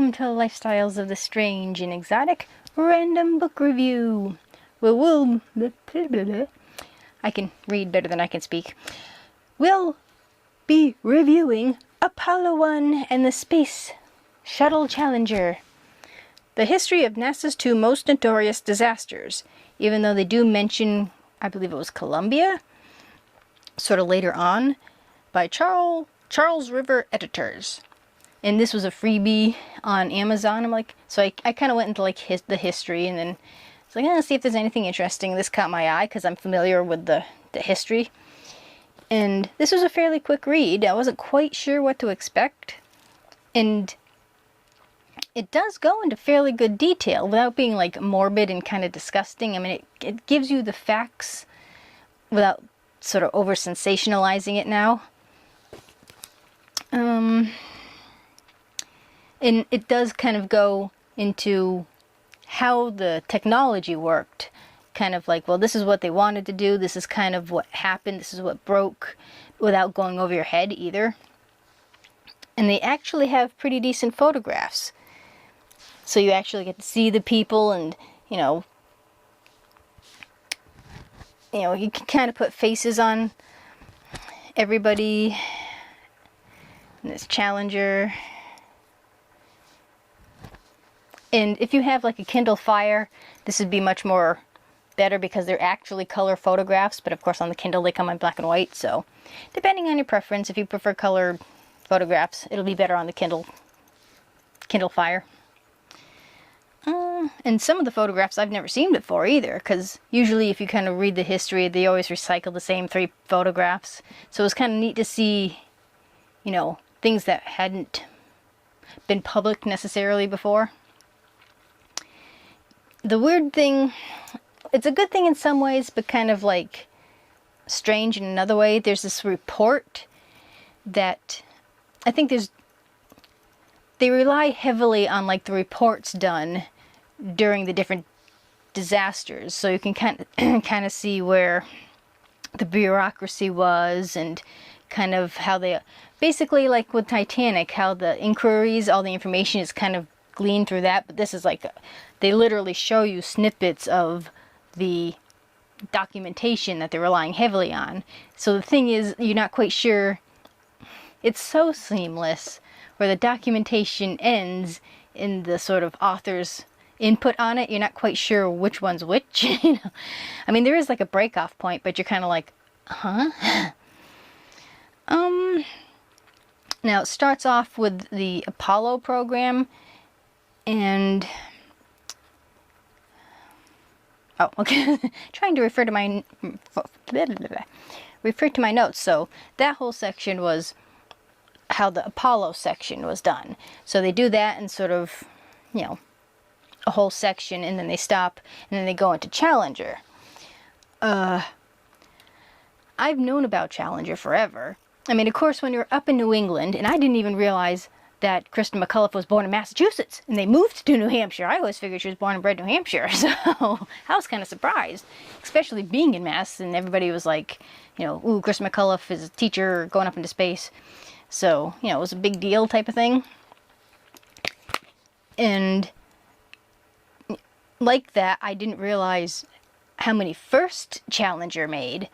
Welcome to Lifestyles of the Strange and Exotic Random Book Review. I can read better than I can speak. We'll be reviewing Apollo 1 and the Space Shuttle Challenger. The history of NASA's two most notorious disasters, even though they do mention, I believe it was Columbia, sort of later on, by Charles River Editors. And this was a freebie on Amazon. I'm like, so I kind of went into like the history, and then it's like, let's see if there's anything interesting. This caught my eye because I'm familiar with the history. And this was a fairly quick read. I wasn't quite sure what to expect. And it does go into fairly good detail without being like morbid and kind of disgusting. I mean, it gives you the facts without sort of over sensationalizing it now. And it does kind of go into how the technology worked. Kind of like, well, this is what they wanted to do, this is kind of what happened, this is what broke, without going over your head either. And they actually have pretty decent photographs. So you actually get to see the people, and, you can kind of put faces on everybody in this Challenger. And if you have like a Kindle Fire, this would be much more better because they're actually color photographs, but of course on the Kindle they come in black and white, so depending on your preference, if you prefer colored photographs, it'll be better on the Kindle Fire. And some of the photographs I've never seen before either, because usually if you kind of read the history, they always recycle the same 3 photographs, so it was kind of neat to see, things that hadn't been public necessarily before. The weird thing, it's a good thing in some ways, but kind of like strange in another way. There's this report that I think they rely heavily on like the reports done during the different disasters, so you can kind of see where the bureaucracy was, and kind of how they, basically like with Titanic, how the inquiries, all the information is kind of gleaned through that, but this is like, they literally show you snippets of the documentation that they're relying heavily on. So the thing is, you're not quite sure, it's so seamless, where the documentation ends in the sort of author's input on it, you're not quite sure which one's which. I mean, there is like a break-off point, but you're kind of like, huh? Now it starts off with the Apollo program, and oh, okay. Trying to refer to my notes. So that whole section was how the Apollo section was done. So they do that in sort of, a whole section, and then they stop, and then they go into Challenger. I've known about Challenger forever. I mean, of course, when you're up in New England, and I didn't even realize that Kristen McCullough was born in Massachusetts, and they moved to New Hampshire. I always figured she was born and bred in New Hampshire, so I was kind of surprised, especially being in Mass, and everybody was like, ooh, Kristen McCullough is a teacher going up into space, so, it was a big deal type of thing. And like that, I didn't realize how many first Challenger made,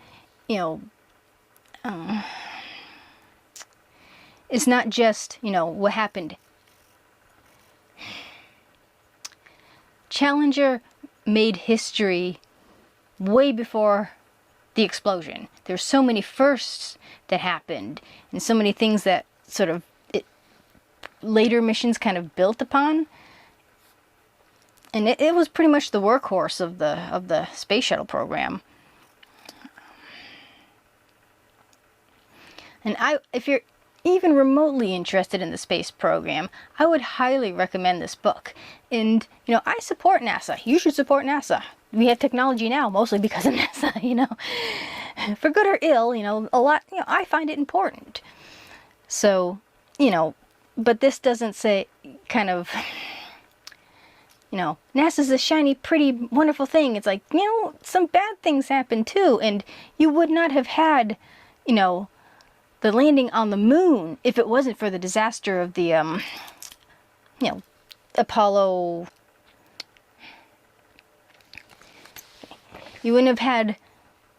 it's not just, what happened. Challenger made history way before the explosion. There's so many firsts that happened, and so many things that sort of later missions kind of built upon. And it was pretty much the workhorse of the space shuttle program. And if you're even remotely interested in the space program, I would highly recommend this book. And, I support NASA. You should support NASA. We have technology now, mostly because of NASA, For good or ill, a lot, I find it important. So, but this doesn't say kind of, NASA's a shiny, pretty, wonderful thing. It's like, some bad things happen too. And you would not have had, the landing on the moon if it wasn't for the disaster of the Apollo... You wouldn't have had,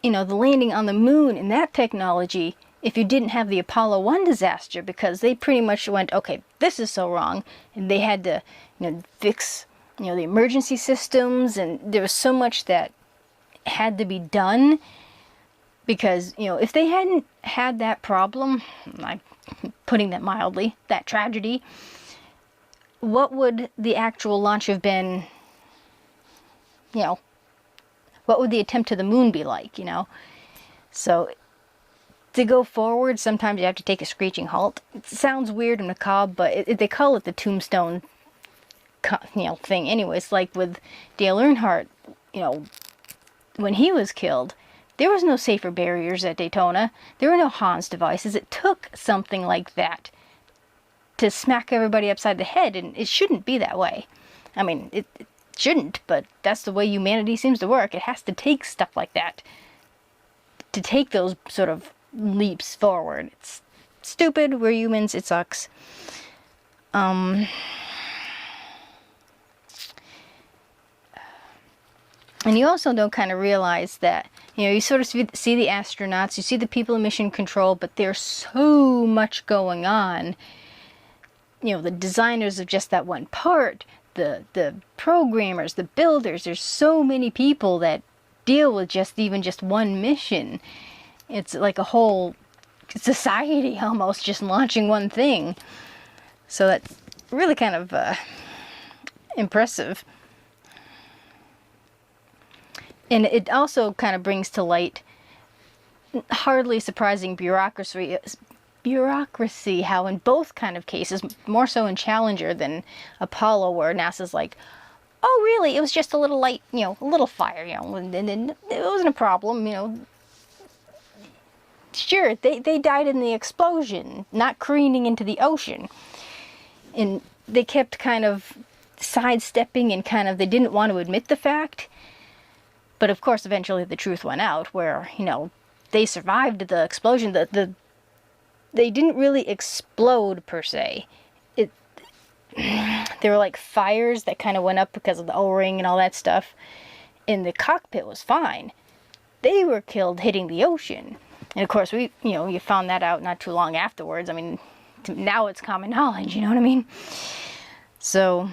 you know, the landing on the moon and that technology if you didn't have the Apollo 1 disaster, because they pretty much went, okay, this is so wrong, and they had to, you know, fix, you know, the emergency systems, and there was so much that had to be done, because, you know, if they hadn't had that problem, I'm putting that mildly, that tragedy, what would the actual launch have been, you know, what would the attempt to the moon be like, you know? So, to go forward, sometimes you have to take a screeching halt. It sounds weird and macabre, but they call it the tombstone, you know, thing. Anyways, like with Dale Earnhardt, you know, when he was killed, there was no safer barriers at Daytona. There were no Hans devices. It took something like that to smack everybody upside the head, and it shouldn't be that way. I mean, it shouldn't, but that's the way humanity seems to work. It has to take stuff like that to take those sort of leaps forward. It's stupid. We're humans. It sucks. And you also don't kind of realize that, you know, you sort of see the astronauts, you see the people in mission control, but there's so much going on. You know, the designers of just that one part, the programmers, the builders, there's so many people that deal with even just one mission. It's like a whole society almost just launching one thing. So that's really kind of impressive. And it also kind of brings to light hardly surprising bureaucracy, how in both kind of cases, more so in Challenger than Apollo, where NASA's like, oh really, it was just a little light, you know, a little fire, you know, and it wasn't a problem, you know. Sure, they died in the explosion, not careening into the ocean. And they kept kind of sidestepping and kind of, they didn't want to admit the fact. But of course, eventually the truth went out where, you know, they survived the explosion. They didn't really explode per se. There were like fires that kind of went up because of the O-ring and all that stuff. And the cockpit was fine. They were killed hitting the ocean. And of course, you found that out not too long afterwards. I mean, now it's common knowledge, you know what I mean? So,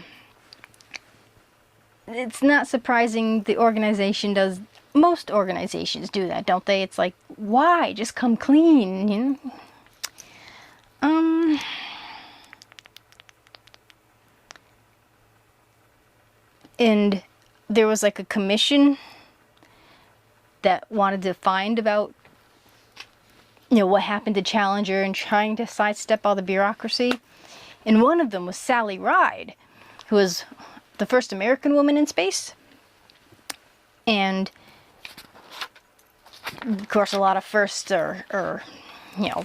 it's not surprising the organization does. Most organizations do that, don't they? It's like, why? Just come clean, you know? And there was like a commission that wanted to find about, you know, what happened to Challenger and trying to sidestep all the bureaucracy. And one of them was Sally Ride, who was the first American woman in space. And of course, a lot of firsts are, you know,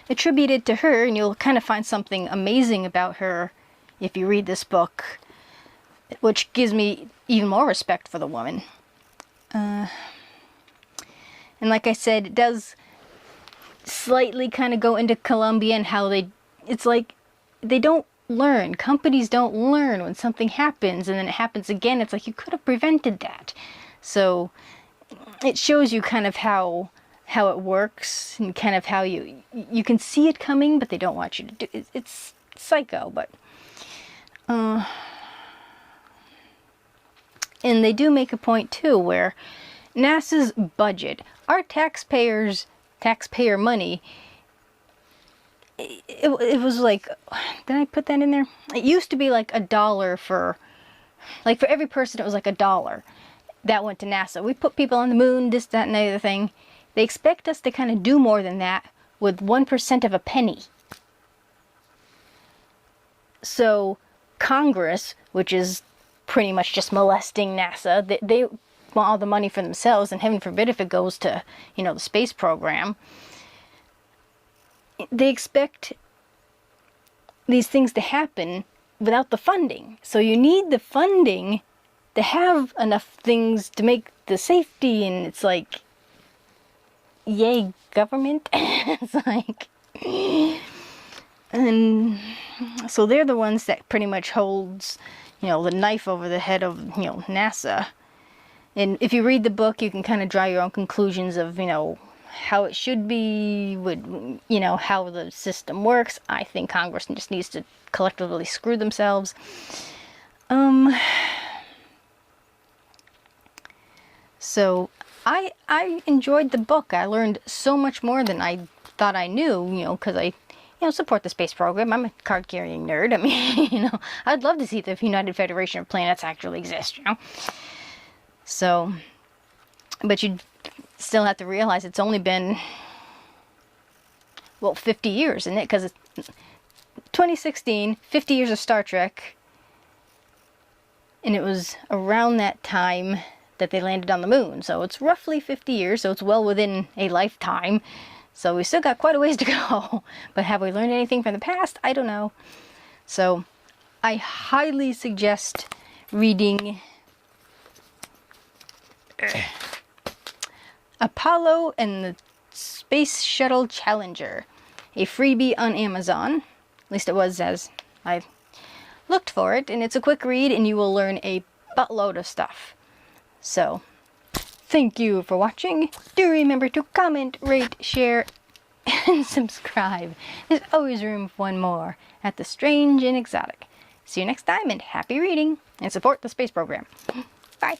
attributed to her, and you'll kind of find something amazing about her if you read this book, which gives me even more respect for the woman. And like I said, it does slightly kind of go into Columbia and how it's like they don't learn. Companies don't learn when something happens and then it happens again. It's like you could have prevented that. So it shows you kind of how it works and kind of how you can see it coming, but they don't want you to do it. It's psycho, but and they do make a point too where NASA's budget, our taxpayer money, it was like, did I put that in there? It used to be like $1 for every person. It was like $1 that went to NASA. We put people on the moon, this, that, and the other thing. They expect us to kind of do more than that with 1% of a penny. So Congress, which is pretty much just molesting NASA, they want all the money for themselves, and heaven forbid if it goes to, you know, the space program. They expect these things to happen without the funding. So you need the funding to have enough things to make the safety, and it's like, yay, government. It's like, And so they're the ones that pretty much holds, you know, the knife over the head of, you know, NASA. And if you read the book, you can kind of draw your own conclusions of, you know, how it should be, you know, how the system works. I think Congress just needs to collectively screw themselves. So I enjoyed the book. I learned so much more than I thought I knew, you know, because I, you know, support the space program. I'm a card-carrying nerd. I mean, you know, I'd love to see the United Federation of Planets actually exist, you know. So, but you still have to realize it's only been, well, 50 years, isn't it? Because it's 2016, 50 years of Star Trek, and it was around that time that they landed on the moon. So it's roughly 50 years, so it's well within a lifetime. So we still got quite a ways to go. But have we learned anything from the past? I don't know. So I highly suggest reading Apollo and the Space Shuttle Challenger, a freebie on Amazon. At least it was as I looked for it. And it's a quick read and you will learn a buttload of stuff. So, thank you for watching. Do remember to comment, rate, share, and subscribe. There's always room for one more at the Strange and Exotic. See you next time and happy reading, and support the space program. Bye.